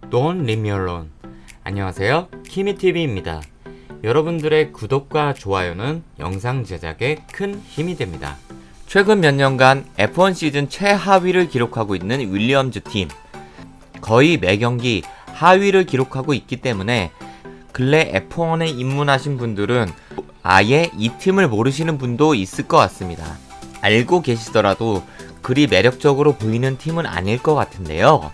Don't leave me alone. 안녕하세요, 키미TV입니다. 여러분들의 구독과 좋아요는 영상 제작에 큰 힘이 됩니다. 최근 몇 년간 F1 시즌 최하위를 기록하고 있는 윌리엄즈 팀. 거의 매 경기 하위를 기록하고 있기 때문에 근래 F1에 입문하신 분들은 아예 이 팀을 모르시는 분도 있을 것 같습니다. 알고 계시더라도 그리 매력적으로 보이는 팀은 아닐 것 같은데요.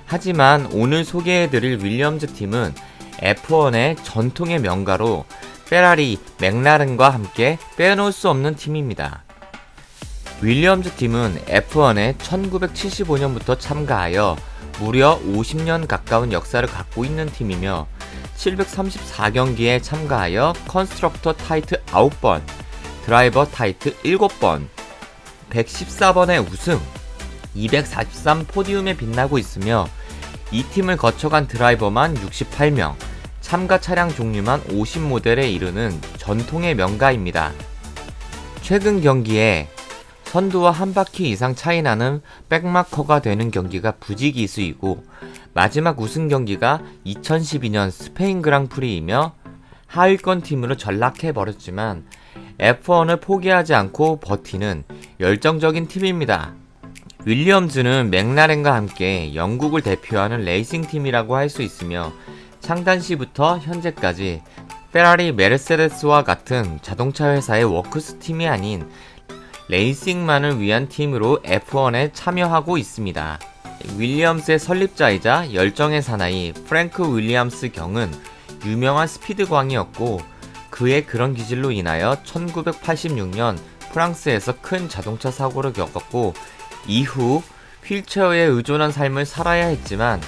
하지만 오늘 소개해드릴 윌리엄즈 팀은 F1의 전통의 명가로 페라리, 맥라렌과 함께 빼놓을 수 없는 팀입니다. 윌리엄즈 팀은 F1에 1975년부터 참가하여 무려 50년 가까운 역사를 갖고 있는 팀이며 734경기에 참가하여 컨스트럭터 타이틀 9번, 드라이버 타이틀 7번, 114번의 우승, 243 포디움에 빛나고 있으며 이 팀을 거쳐간 드라이버만 68명, 참가 차량 종류만 50모델에 이르는 전통의 명가입니다. 최근 경기에 선두와 한 바퀴 이상 차이 나는 백마커가 되는 경기가 부지기수이고 마지막 우승 경기가 2012년 스페인 그랑프리이며 하위권 팀으로 전락해버렸지만 F1을 포기하지 않고 버티는 열정적인 팀입니다. 윌리엄즈는 맥라렌과 함께 영국을 대표하는 레이싱팀이라고 할 수 있으며 창단 시부터 현재까지 페라리, 메르세데스와 같은 자동차 회사의 워크스 팀이 아닌 레이싱만을 위한 팀으로 F1에 참여하고 있습니다. 윌리엄스의 설립자이자 열정의 사나이 프랭크 윌리엄스 경은 유명한 스피드광이었고 그의 그런 기질로 인하여 1986년 프랑스에서 큰 자동차 사고를 겪었고 이후 휠체어에 의존한 삶을 살아야 했지만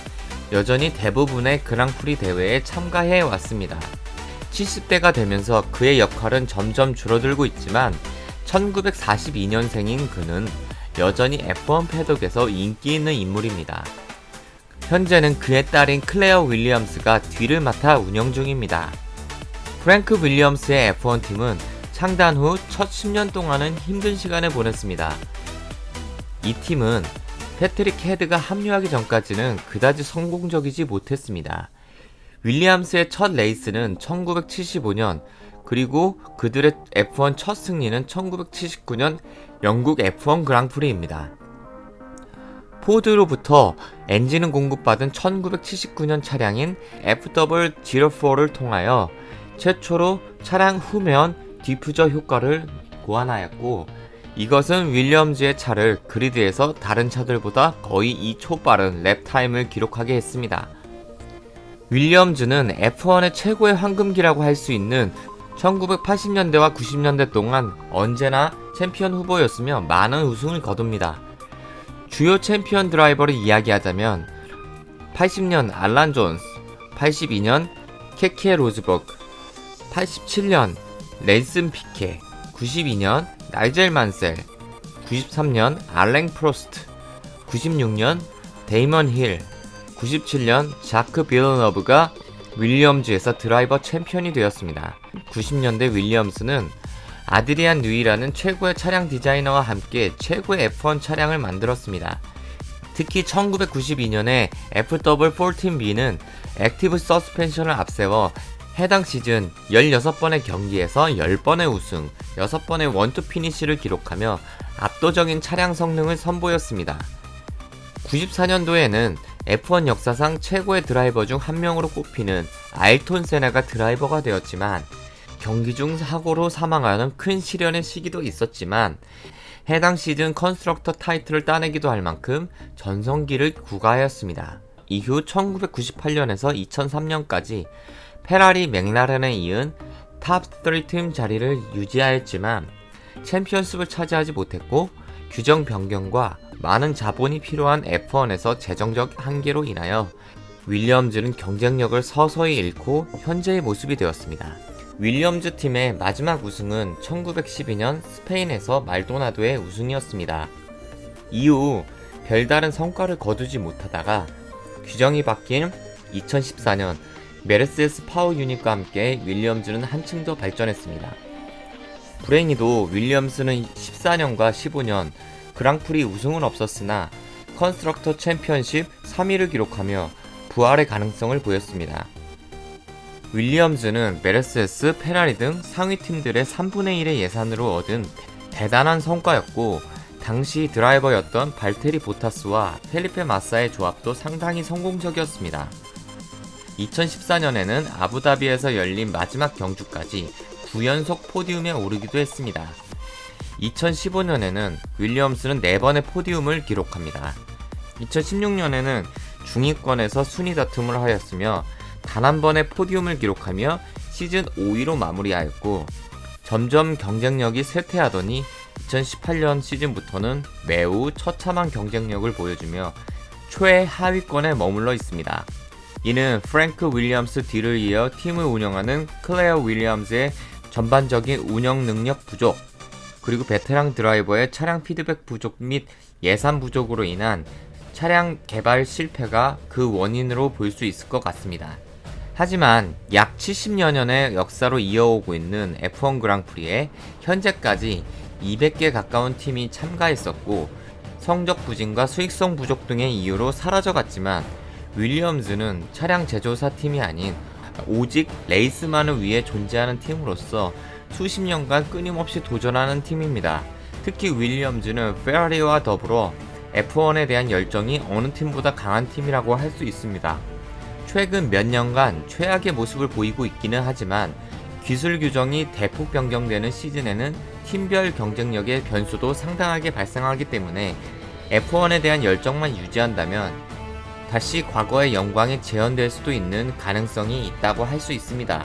여전히 대부분의 그랑프리 대회에 참가해 왔습니다. 70대가 되면서 그의 역할은 점점 줄어들고 있지만 1942년생인 그는 여전히 F1 패덕에서 인기 있는 인물입니다. 현재는 그의 딸인 클레어 윌리엄스가 뒤를 맡아 운영 중입니다. 프랭크 윌리엄스의 F1 팀은 창단 후 첫 10년 동안은 힘든 시간을 보냈습니다. 이 팀은 패트릭 헤드가 합류하기 전까지는 그다지 성공적이지 못했습니다. 윌리엄스의 첫 레이스는 1975년, 그리고 그들의 F1 첫 승리는 1979년 영국 F1 그랑프리입니다. 포드로부터 엔진을 공급받은 1979년 차량인 FW04를 통하여 최초로 차량 후면 디퓨저 효과를 고안하였고 이것은 윌리엄즈의 차를 그리드에서 다른 차들보다 거의 2초 빠른 랩타임을 기록하게 했습니다. 윌리엄즈는 F1의 최고의 황금기라고 할 수 있는 1980년대와 90년대 동안 언제나 챔피언 후보였으며 많은 우승을 거둡니다. 주요 챔피언 드라이버를 이야기하자면 80년 알란 존스, 82년 케케 로즈버그, 87년 랜슨 피케, 92년 나이젤 만셀, 93년 알랭 프로스트, 96년 데이먼 힐, 97년 자크 빌러너브가 윌리엄즈에서 드라이버 챔피언이 되었습니다. 90년대 윌리엄스는 아드리안 뉴이라는 최고의 차량 디자이너와 함께 최고의 F1 차량을 만들었습니다. 특히 1992년에 FW14B는 액티브 서스펜션을 앞세워 해당 시즌 16번의 경기에서 10번의 우승, 6번의 원투 피니시를 기록하며 압도적인 차량 성능을 선보였습니다. 94년도에는 F1 역사상 최고의 드라이버 중 한 명으로 꼽히는 아일톤 세나가 드라이버가 되었지만 경기 중 사고로 사망하는 큰 시련의 시기도 있었지만 해당 시즌 컨스트럭터 타이틀을 따내기도 할 만큼 전성기를 구가하였습니다. 이후 1998년에서 2003년까지 페라리, 맥라렌에 이은 탑3 팀 자리를 유지하였지만 챔피언십을 차지하지 못했고 규정 변경과 많은 자본이 필요한 F1에서 재정적 한계로 인하여 윌리엄즈는 경쟁력을 서서히 잃고 현재의 모습이 되었습니다. 윌리엄즈 팀의 마지막 우승은 1912년 스페인에서 말도나도의 우승이었습니다. 이후 별다른 성과를 거두지 못하다가 규정이 바뀐 2014년 메르세데스 파워 유닛과 함께 윌리엄즈는 한층 더 발전했습니다. 불행히도 윌리엄스는 14년과 15년 그랑프리 우승은 없었으나 컨스트럭터 챔피언십 3위를 기록하며 부활의 가능성을 보였습니다. 윌리엄즈는 메르세데스, 페라리 등 상위 팀들의 3분의 1의 예산으로 얻은 대단한 성과였고, 당시 드라이버였던 발테리 보타스와 펠리페 마사의 조합도 상당히 성공적이었습니다. 2014년에는 아부다비에서 열린 마지막 경주까지 9연속 포디움에 오르기도 했습니다. 2015년에는 윌리엄스는 4번의 포디움을 기록합니다. 2016년에는 중위권에서 순위 다툼을 하였으며 단 한 번의 포디움을 기록하며 시즌 5위로 마무리하였고, 점점 경쟁력이 쇠퇴하더니 2018년 시즌부터는 매우 처참한 경쟁력을 보여주며 최하위권에 머물러 있습니다. 이는 프랭크 윌리엄스 뒤를 이어 팀을 운영하는 클레어 윌리엄스의 전반적인 운영 능력 부족, 그리고 베테랑 드라이버의 차량 피드백 부족 및 예산 부족으로 인한 차량 개발 실패가 그 원인으로 볼 수 있을 것 같습니다. 하지만 약 70여 년의 역사로 이어오고 있는 F1 그랑프리에 현재까지 200개 가까운 팀이 참가했었고, 성적 부진과 수익성 부족 등의 이유로 사라져갔지만, 윌리엄즈는 차량 제조사 팀이 아닌 오직 레이스만을 위해 존재하는 팀으로서 수십 년간 끊임없이 도전하는 팀입니다. 특히 윌리엄즈는 페라리와 더불어 F1에 대한 열정이 어느 팀보다 강한 팀이라고 할 수 있습니다. 최근 몇 년간 최악의 모습을 보이고 있기는 하지만, 기술 규정이 대폭 변경되는 시즌에는 팀별 경쟁력의 변수도 상당하게 발생하기 때문에 F1에 대한 열정만 유지한다면 다시 과거의 영광이 재현될 수도 있는 가능성이 있다고 할 수 있습니다.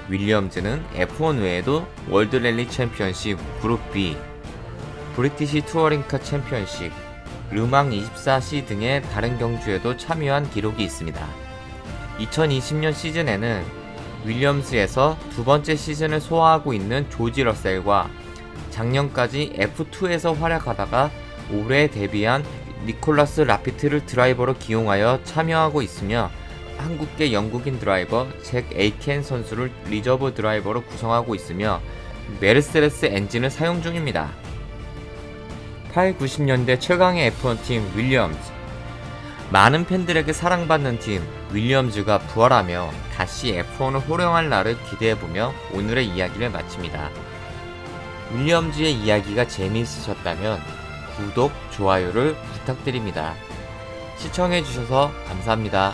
윌리엄즈는 F1 외에도 월드 랠리 챔피언십 그룹 B, 브리티시 투어링카 챔피언십, 르망 24C 등의 다른 경주에도 참여한 기록이 있습니다. 2020년 시즌에는 윌리엄스에서 두 번째 시즌을 소화하고 있는 조지 러셀과 작년까지 F2에서 활약하다가 올해 데뷔한 니콜라스 라피트를 드라이버로 기용하여 참여하고 있으며, 한국계 영국인 드라이버 잭 에이켄 선수를 리저브 드라이버로 구성하고 있으며 메르세데스 엔진을 사용 중입니다. 8, 90년대 최강의 F1팀 윌리엄즈. 많은 팬들에게 사랑받는 팀 윌리엄즈가 부활하며 다시 F1을 호령할 날을 기대해보며 오늘의 이야기를 마칩니다. 윌리엄즈의 이야기가 재미있으셨다면 구독, 좋아요를 부탁드립니다. 시청해주셔서 감사합니다.